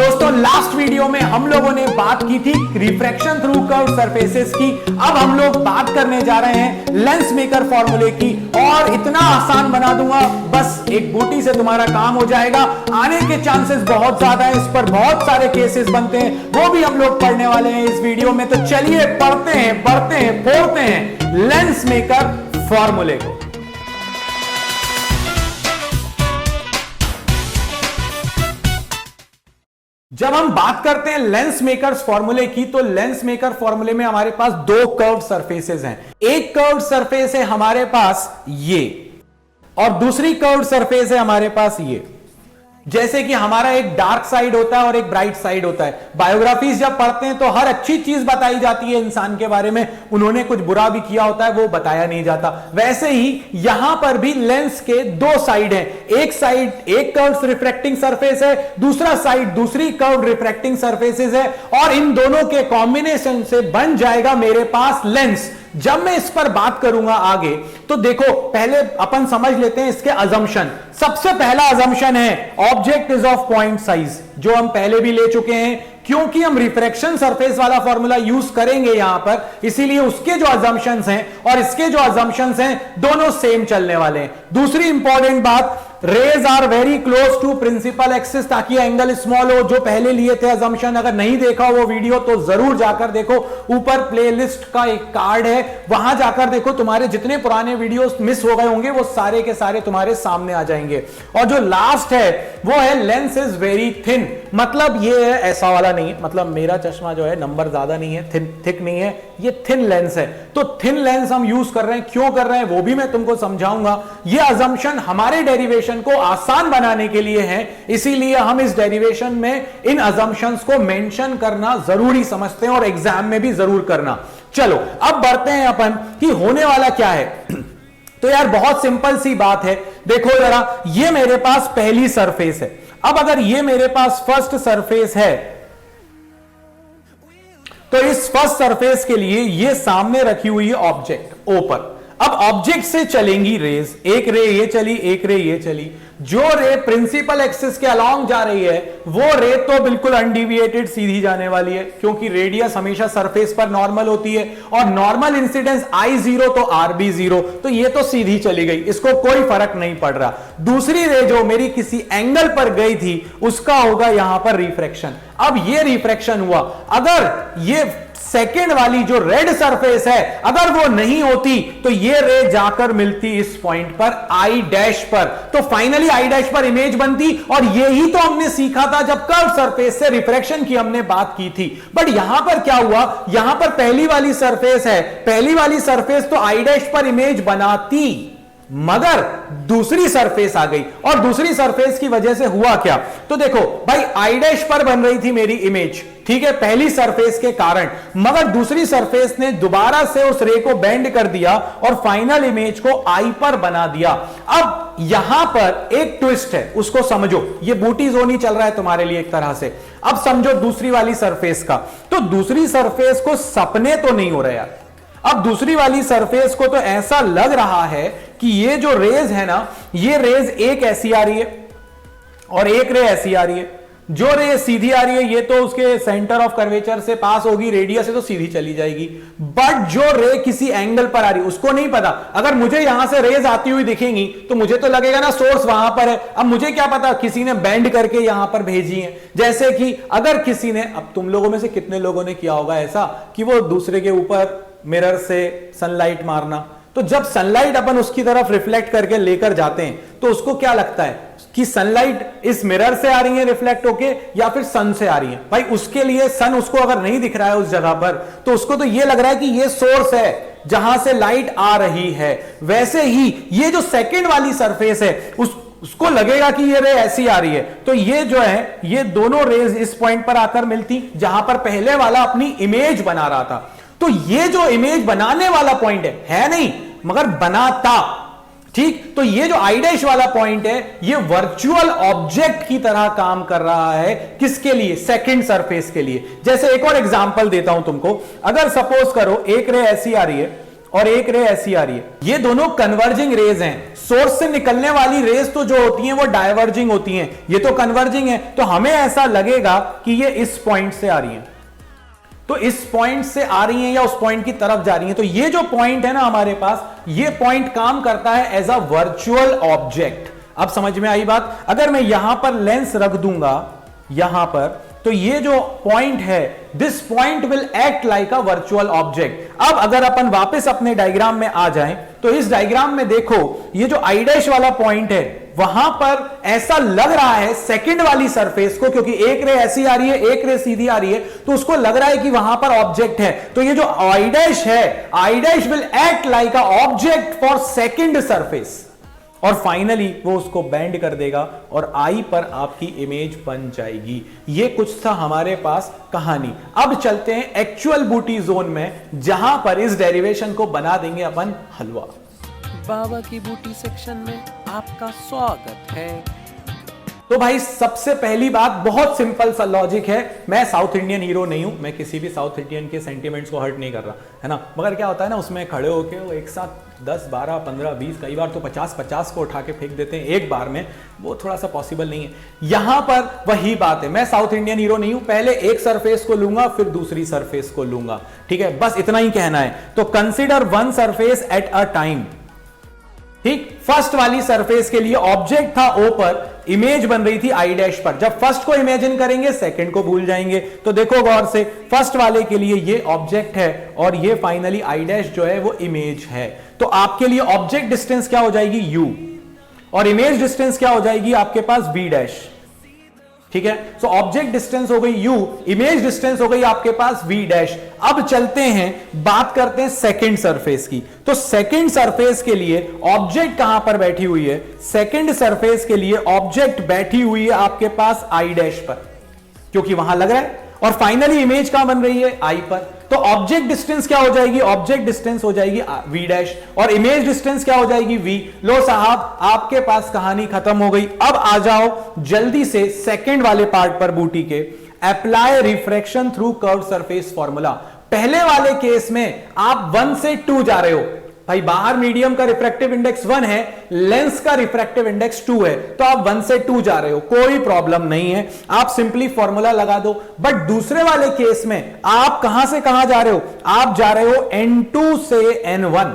दोस्तों last video में हम लोगों ने बात की थी रिफ्रैक्शन थ्रू कर्व सरफेसेस की। अब हम लोग बात करने जा रहे हैं लेंस मेकर फॉर्मूले की, और इतना आसान बना दूंगा, बस एक बूटी से तुम्हारा काम हो जाएगा। आने के चांसेस बहुत ज्यादा है, इस पर बहुत सारे केसेस बनते हैं, वो भी हम लोग पढ़ने वाले हैं इस वीडियो में। तो चलिए पढ़ते हैं, बढ़ते हैं, फोड़ते हैं लेंस मेकर फॉर्मूले को। जब हम बात करते हैं लेंस मेकर्स फॉर्मूले की, तो लेंस मेकर फॉर्मूले में हमारे पास दो कर्व सरफेसेस हैं। एक कर्व सरफेस है हमारे पास ये, और दूसरी कर्व सरफेस है हमारे पास ये। जैसे कि हमारा एक डार्क साइड होता है और एक ब्राइट साइड होता है। बायोग्राफीज जब पढ़ते हैं तो हर अच्छी चीज बताई जाती है इंसान के बारे में, उन्होंने कुछ बुरा भी किया होता है वो बताया नहीं जाता। वैसे ही यहां पर भी लेंस के दो साइड हैं, एक साइड एक कर्व रिफ्रैक्टिंग सरफेस है, दूसरा साइड दूसरी कर्व रिफ्रैक्टिंग सरफेसेस है, और इन दोनों के कॉम्बिनेशन से बन जाएगा मेरे पास लेंस। जब मैं इस पर बात करूंगा आगे, तो देखो पहले अपन समझ लेते हैं इसके अजम्पशन। सबसे पहला अजम्पशन है object is of point size, जो हम पहले भी ले चुके हैं, क्योंकि हम रिफ्रैक्शन सरफेस वाला फॉर्मूला यूज करेंगे यहां पर, इसीलिए उसके जो अजम्पशंस हैं और इसके जो अजम्पशंस हैं दोनों सेम चलने वाले हैं। दूसरी इंपॉर्टेंट बात, rays are very close to principal axis, ताकि एंगल स्मॉल हो। जो पहले लिए थे अजम्पशन, अगर नहीं देखा वो वीडियो तो जरूर जाकर देखो, ऊपर प्लेलिस्ट का एक कार्ड है, वहां जाकर देखो, तुम्हारे जितने पुराने वीडियोस मिस हो गए होंगे वो सारे के सारे तुम्हारे सामने आ जाएंगे। और जो लास्ट है वो है लेंस इज वेरी थिन, मतलब ये है ऐसा वाला नहीं है, मतलब मेरा चश्मा जो है नंबर ज्यादा नहीं है, थिक नहीं है, ये थिन लेंस है। तो थिन लेंस हम यूज कर रहे हैं, क्यों कर रहे हैं वो भी मैं तुमको समझाऊंगा। ये अजम्पशन हमारे डेरिवेशन को आसान बनाने के लिए है, इसीलिए हम इस डेरिवेशन में इन अजम्पशंस को मेंशन करना जरूरी समझते हैं और एग्जाम में भी जरूर करना। चलो अब बढ़ते हैं अपन कि होने वाला क्या है। तो यार बहुत सिंपल सी बात है, देखो जरा, ये मेरे पास पहली सरफेस है। अब अगर ये मेरे पास फर्स्ट सरफेस है, तो इस फर्स्ट सरफेस के लिए ये सामने रखी हुई है ऑब्जेक्ट ओ पर। अब ऑब्जेक्ट से चलेंगी रेज, एक रे ये चली, एक रे ये चली। जो रे प्रिंसिपल एक्सिस के अलोंग जा रही है वो रे तो बिल्कुल अनडिविएटेड सीधी जाने वाली है, क्योंकि रेडियस हमेशा सरफेस पर नॉर्मल होती है, और नॉर्मल इंसिडेंस I0 तो RB0, तो ये तो सीधी चली गई, इसको कोई फर्क नहीं पड़ रहा। दूसरी रे जो मेरी किसी एंगल पर गई थी उसका होगा यहां पर रिफ्रैक्शन। अब ये रिफ्रैक्शन हुआ, अगर ये सेकेंड वाली जो रेड सरफेस है अगर वो नहीं होती तो ये रे जाकर मिलती इस पॉइंट पर I डैश पर, तो फाइनली I डैश पर इमेज बनती। और यही तो हमने सीखा था जब कर्व सरफेस से रिफ्रैक्शन की हमने बात की थी। बट यहां पर क्या हुआ, यहां पर पहली वाली सरफेस है, पहली वाली सरफेस तो I डैश पर इमेज बनाती, मगर दूसरी सरफेस आ गई, और दूसरी सरफेस की वजह से हुआ क्या, तो देखो भाई I डैश पर बन रही थी मेरी इमेज, ठीक है, पहली सरफेस के कारण, मगर दूसरी सरफेस ने दोबारा से उस रे को बेंड कर दिया और फाइनल इमेज को I पर बना दिया। अब यहां पर एक ट्विस्ट है, उसको समझो, ये बूटी जोन ही चल रहा है तुम्हारे लिए एक तरह से। अब समझो दूसरी वाली सरफेस का, तो दूसरी सरफेस को सपने तो नहीं हो रहे यार। अब दूसरी वाली सरफेस को तो ऐसा लग रहा है कि ये जो रेज है ना, ये रेज एक ऐसी आ रही है और एक रे ऐसी आ रही है। जो रे सीधी आ रही है ये तो उसके सेंटर ऑफ कर्वेचर से पास होगी, रेडियस से तो सीधी चली जाएगी। बट जो रे किसी एंगल पर आ रही है उसको नहीं पता। अगर मुझे यहां से रेज आती हुई दिखेंगी तो मुझे तो लगेगा ना सोर्स वहां पर है, अब मुझे क्या पता किसी ने बेंड करके यहां पर भेजी है। जैसे कि अगर किसी ने, अब तुम लोगों में से कितने लोगों ने किया होगा ऐसा कि वो दूसरे के ऊपर मिरर से सनलाइट मारना, तो जब सनलाइट अपन उसकी तरफ रिफ्लेक्ट करके लेकर जाते हैं तो उसको क्या लगता है कि सनलाइट इस मिरर से आ रही है रिफ्लेक्ट होके या फिर सन से आ रही है। भाई उसके लिए सन उसको अगर नहीं दिख रहा है उस जगह पर, तो उसको तो ये लग रहा है कि ये सोर्स है जहां से लाइट आ रही है। वैसे ही ये जो सेकंड वाली सरफेस है उसको लगेगा कि ये रे ऐसी आ रही है, तो ये जो है ये दोनों रेज इस पॉइंट पर आकर मिलती जहां पर पहले वाला अपनी इमेज बना रहा था। तो ये जो इमेज बनाने वाला पॉइंट है नहीं मगर बनाता, ठीक, तो ये जो I डैश वाला पॉइंट है ये वर्चुअल ऑब्जेक्ट की तरह काम कर रहा है। किसके लिए, सेकंड सरफेस के लिए। जैसे एक और एग्जांपल देता हूं तुमको, अगर सपोज करो एक रे ऐसी आ रही है और एक रे ऐसी आ रही है, ये दोनों कन्वर्जिंग रेज हैं। सोर्स से निकलने वाली रेज तो जो होती हैं वो डाइवर्जिंग होती हैं, ये तो कन्वर्जिंग है, तो हमें ऐसा लगेगा कि ये इस पॉइंट से आ रही हैं, तो इस पॉइंट से आ रही हैं या उस पॉइंट की तरफ जा रही हैं। तो ये जो पॉइंट है ना हमारे पास, ये पॉइंट काम करता है एज अ वर्चुअल ऑब्जेक्ट। अब समझ में आई बात? अगर मैं यहां पर लेंस रख दूंगा यहां पर, तो ये जो पॉइंट है, this point will act like a virtual object. अब अगर अपन वापस अपने डायग्राम में आ जाएं, तो इस डायग्राम में देखो, ये जो आई डैश वाला पॉइंट है, वहां पर ऐसा लग रहा है सेकंड वाली सरफेस को, क्योंकि एक रे ऐसी आ रही है, एक रे सीधी आ रही है, तो उसको लग रहा है कि वहां पर ऑब्जेक्ट है। तो ये जो आई डैश है, I dash will act like a object for second surface, और फाइनली वो उसको बेंड कर देगा और आई पर आपकी इमेज बन जाएगी। ये कुछ था हमारे पास कहानी। अब चलते हैं एक्चुअल बूटी जोन में, जहां पर इस डेरिवेशन को बना देंगे अपन हलवा। बाबा की बूटी सेक्शन में आपका स्वागत है। तो भाई सबसे पहली बात, बहुत सिंपल सा लॉजिक है। मैं साउथ इंडियन हीरो नहीं हूं, मैं किसी भी साउथ इंडियन के सेंटिमेंट्स को हर्ट नहीं कर रहा है ना, मगर क्या होता है ना, उसमें खड़े होके वो एक साथ 10, 12, 15, 20, कई बार तो 50 को उठा के फेंक देते हैं एक बार में, वो थोड़ा सा पॉसिबल नहीं है। यहां पर वही बात है, मैं साउथ इंडियन हीरो नहीं हूं, पहले एक सरफेस को लूंगा फिर दूसरी सरफेस को लूंगा, ठीक है, बस इतना ही कहना है। तो consider one surface at a time, ठीक। फर्स्ट वाली सरफेस के लिए ऑब्जेक्ट था ओ पर, इमेज बन रही थी आई डैश पर। जब फर्स्ट को इमेजिन करेंगे सेकंड को भूल जाएंगे। तो देखो गौर से, फर्स्ट वाले के लिए ये ऑब्जेक्ट है और ये फाइनली आई डैश जो है वो इमेज है। तो आपके लिए ऑब्जेक्ट डिस्टेंस क्या हो जाएगी? u, और इमेज डिस्टेंस क्या हो जाएगी आपके पास? v डैश, ठीक है। सो ऑब्जेक्ट डिस्टेंस हो गई u, इमेज डिस्टेंस हो गई आपके पास v डैश। अब चलते हैं, बात करते हैं सेकंड सरफेस की। तो सेकंड सरफेस के लिए ऑब्जेक्ट कहां पर बैठी हुई है? सेकंड सरफेस के लिए ऑब्जेक्ट बैठी हुई है आपके पास आई डैश पर, क्योंकि वहां लग रहा है, और फाइनली इमेज कहां बन रही है? आई पर। तो ऑब्जेक्ट डिस्टेंस क्या हो जाएगी? ऑब्जेक्ट डिस्टेंस हो जाएगी v डैश, और इमेज डिस्टेंस क्या हो जाएगी? v। लो साहब, आपके पास कहानी खत्म हो गई। अब आ जाओ जल्दी से सेकंड वाले पार्ट पर बूटी के, apply refraction through curve surface formula. पहले वाले केस में आप 1 से 2 जा रहे हो, भाई बाहर मीडियम का रिफ्रैक्टिव इंडेक्स 1 है, लेंस का रिफ्रैक्टिव इंडेक्स 2 है, तो आप 1 से 2 जा रहे हो, कोई प्रॉब्लम नहीं है, आप सिंपली फॉर्मूला लगा दो। बट दूसरे वाले केस में आप कहां से कहां जा रहे हो? आप जा रहे हो N2 से N1,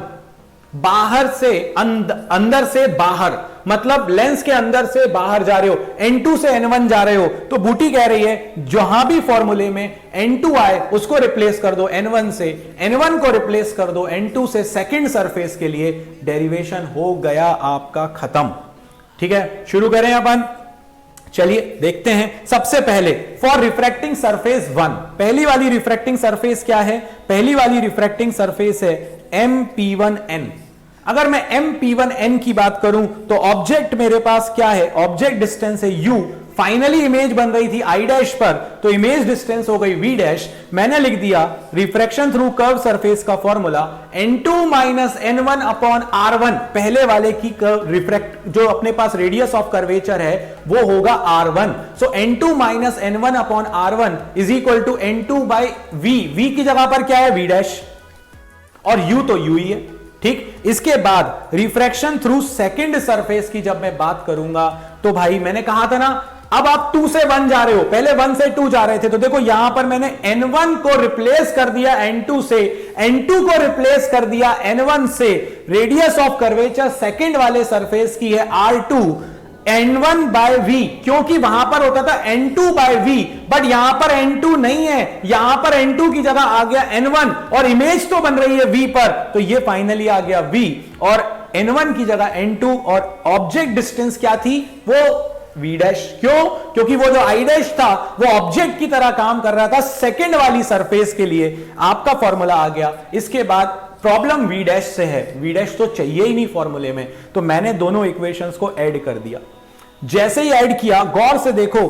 बाहर से अंदर से बाहर, मतलब लेंस के अंदर से बाहर जा रहे हो, N2 से N1 जा रहे हो। तो बूटी कह रही है जहां भी फॉर्मूले में N2 आए उसको रिप्लेस कर दो N1 से, N1 को रिप्लेस कर दो N2 से। सेकंड सरफेस के लिए डेरिवेशन हो गया आपका खत्म, ठीक है। शुरू करें अपन, चलिए देखते हैं। सबसे पहले फॉर रिफ्रैक्टिंग सरफेस 1, पहली वाली रिफ्रैक्टिंग सरफेस क्या है? पहली वाली रिफ्रैक्टिंग सरफेस है MP1N। अगर मैं MP1N की बात करूं तो ऑब्जेक्ट मेरे पास क्या है? ऑब्जेक्ट डिस्टेंस है u, फाइनली इमेज बन रही थी आई डैश पर, तो इमेज डिस्टेंस हो गई v डैश। मैंने लिख दिया रिफ्रैक्शन थ्रू कर्व सरफेस का formula N2 minus N1 upon R1, पहले वाले की रिफ्रैक्ट जो अपने पास रेडियस ऑफ कर्वेचर है वो होगा R1। So N2 minus N1 upon R1 is equal to N2 by v। v की जगह पर क्या है? v डैश, और u तो u ही है, ठीक। इसके बाद रिफ्रैक्शन थ्रू सेकंड सरफेस की जब मैं बात करूंगा, तो भाई मैंने कहा था ना, अब आप 2 से 1 जा रहे हो, पहले 1 से 2 जा रहे थे, तो देखो यहां पर मैंने N1 को रिप्लेस कर दिया N2 से, N2 को रिप्लेस कर दिया N1 से। रेडियस ऑफ कर्वेचर सेकंड वाले सरफेस की है R2, N1 बाय V, क्योंकि वहां पर होता था N2 बाय V, बट यहां पर N2 नहीं है, यहां पर N2 की जगह आ गया N1, और इमेज तो बन रही है V पर, तो ये फाइनली आ गया V, और N1 की जगह N2, और ऑब्जेक्ट डिस्टेंस क्या थी? वो V डैश। क्यों? क्योंकि वो जो I डैश था वो ऑब्जेक्ट की तरह काम कर रहा था सेकंड वाली सरफेस के लिए। आपका फॉर्मूला आ गया। इसके बाद प्रॉब्लम V डैश से है, V डैश तो चाहिए ही नहीं फॉर्मूले में, तो मैंने दोनों इक्वेशंस को ऐड कर दिया। जैसे ही ऐड किया, गौर से देखो,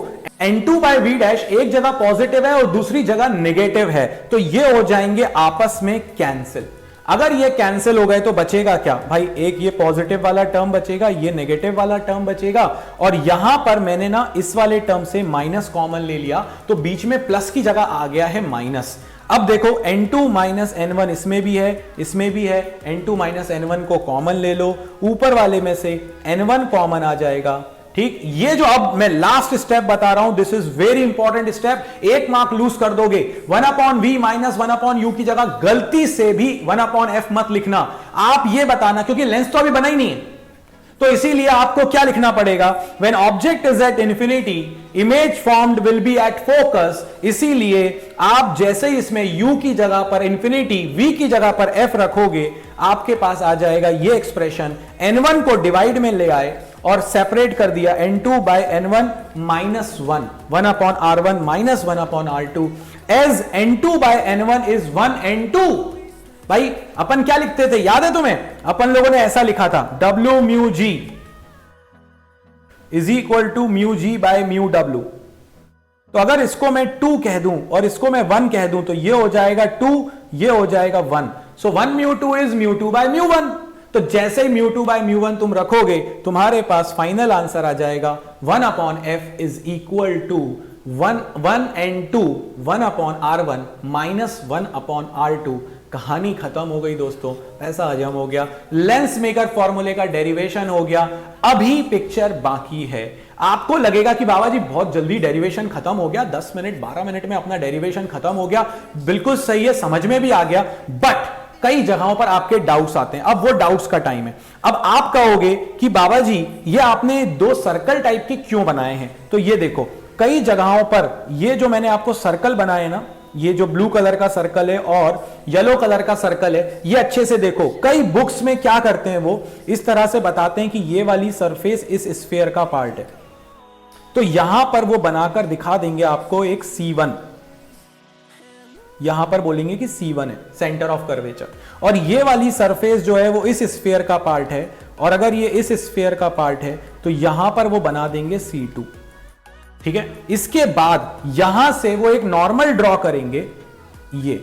N2 बाय V डैश एक जगह पॉजिटिव है और दूसरी जगह नेगेटिव है, तो ये हो जाएंगे आपस में कैंसिल। अगर ये कैंसिल हो गए तो बचेगा क्या भाई, एक ये पॉजिटिव वाला टर्म बचेगा, ये नेगेटिव वाला टर्म बचेगा, और यहां पर मैंने ना इस वाले टर्म से माइनस कॉमन ले लिया तो बीच में प्लस की जगह आ गया है माइनस। अब देखो n2 माइनस n1 इसमें भी है, इसमें भी है, n2 माइनस n1 को कॉमन ले लो, ऊपर वाले में से n1 कॉमन आ जाएगा। ठीक, ये जो अब मैं लास्ट स्टेप बता रहा हूं, this is very important step, एक मार्क लूज कर दोगे। 1/v माइनस 1/u की जगह गलती से भी 1/f मत लिखना, आप ये बताना, क्योंकि लेंस तो अभी बना ही नहीं है, तो इसीलिए आपको क्या लिखना पड़ेगा, when object is at infinity image formed will be at focus. इसीलिए आप जैसे ही इसमें u की जगह पर इंफिनिटी, v की जगह पर f रखोगे, आपके पास आ जाएगा ये एक्सप्रेशन। n1 को डिवाइड में ले आए और सेपरेट कर दिया, n2 by n1 minus 1/r1 minus 1/r2 as n2 by n1 is 1n2। भाई अपन क्या लिखते थे याद है तुम्हें, अपन लोगों ने ऐसा लिखा था w mu g is equal to mu g by mu w। तो अगर इसको मैं 2 कह दूं और इसको मैं 1 कह दूं तो ये हो जाएगा 2, ये हो जाएगा 1। सो 1 mu 2 is mu 2 by mu 1। तो जैसे ही म्यू 2 बाय म्यू 1 तुम रखोगे, तुम्हारे पास फाइनल आंसर आ जाएगा 1/f is equal to 1n2 1/r1 minus 1/r2। कहानी खत्म हो गई दोस्तों, पैसा हजम हो गया, लेंस मेकर फॉर्मूले का डेरिवेशन हो गया। अभी पिक्चर बाकी है। आपको लगेगा कि बाबा जी बहुत जल्दी डेरिवेशन खत्म हो गया, 10 मिनट 12 मिनट में अपना डेरिवेशन खत्म हो गया। बिल्कुल सही है, समझ में भी आ गया, बट कई जगहों पर आपके डाउट्स आते हैं। अब वो डाउट्स का टाइम है। अब आप कहोगे कि बाबा जी ये आपने 2 सर्कल टाइप के क्यों बनाए हैं, तो ये देखो कई जगहों पर ये जो मैंने आपको सर्कल बनाए ना, ये जो ब्लू कलर का सर्कल है और येलो कलर का सर्कल है, ये अच्छे से देखो। कई बुक्स में क्या करते हैं, वो इस तरह से बताते हैं कि ये वाली सरफेस इस स्फीयर का पार्ट है, तो यहां पर वो बनाकर दिखा देंगे आपको एक C1, यहां पर बोलेंगे कि C1 है सेंटर ऑफ कर्वेचर, और ये वाली सरफेस जो है वो इस स्फीयर का पार्ट है, और अगर ये इस स्फीयर का पार्ट है तो यहां पर वो बना देंगे C2। ठीक है, इसके बाद यहां से वो एक नॉर्मल ड्रॉ करेंगे, ये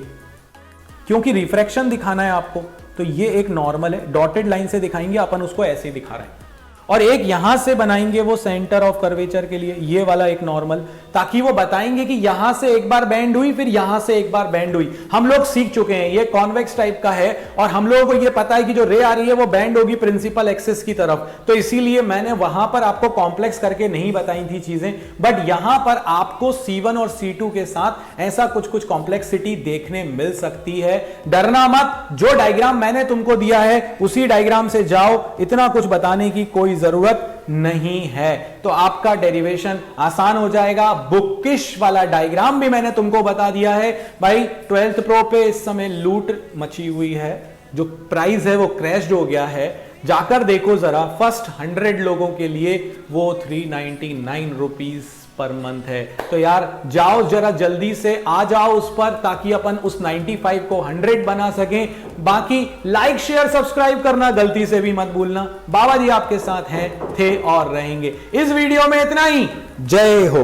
क्योंकि रिफ्रैक्शन दिखाना है आपको, तो ये एक नॉर्मल है, डॉटेड लाइन से दिखाएंगे, अपन उसको ऐसे ही दिखा रहे हैं। और एक यहां से बनाएंगे वो सेंटर ऑफ कर्वेचर के लिए, ये वाला एक नॉर्मल, ताकि वो बताएंगे कि यहां से एक बार बेंड हुई, फिर यहां से एक बार बेंड हुई। हम लोग सीख चुके हैं ये कॉन्वेक्स टाइप का है, और हम लोगों को ये पता है कि जो रे आ रही है वो बेंड होगी प्रिंसिपल एक्सिस की तरफ, तो इसीलिए मैंने वहां पर आपको कॉम्प्लेक्स करके नहीं बताई थी चीजें, बट यहां पर आपको C1 और C2 के साथ ऐसा कुछ कुछ कॉम्प्लेक्सिटी देखने मिल सकती है। डरना मत, जो डायग्राम मैंने तुमको दिया है उसी डायग्राम से जाओ, इतना कुछ बताने की कोई जरूरत नहीं है, तो आपका डेरिवेशन आसान हो जाएगा। बुकिश वाला डायग्राम भी मैंने तुमको बता दिया है भाई। 12th प्रो पे इस समय लूट मची हुई है, जो प्राइस है वो क्रैश हो गया है, जाकर देखो जरा। फर्स्ट 100 लोगों के लिए वो 399 रुपीज पर मंथ है, तो यार जाओ जरा जल्दी से आ जाओ उस पर, ताकि अपन उस 95 को 100 बना सकें। बाकी लाइक शेयर सब्सक्राइब करना गलती से भी मत भूलना। बाबा जी आपके साथ हैं, थे और रहेंगे। इस वीडियो में इतना ही। जय हो।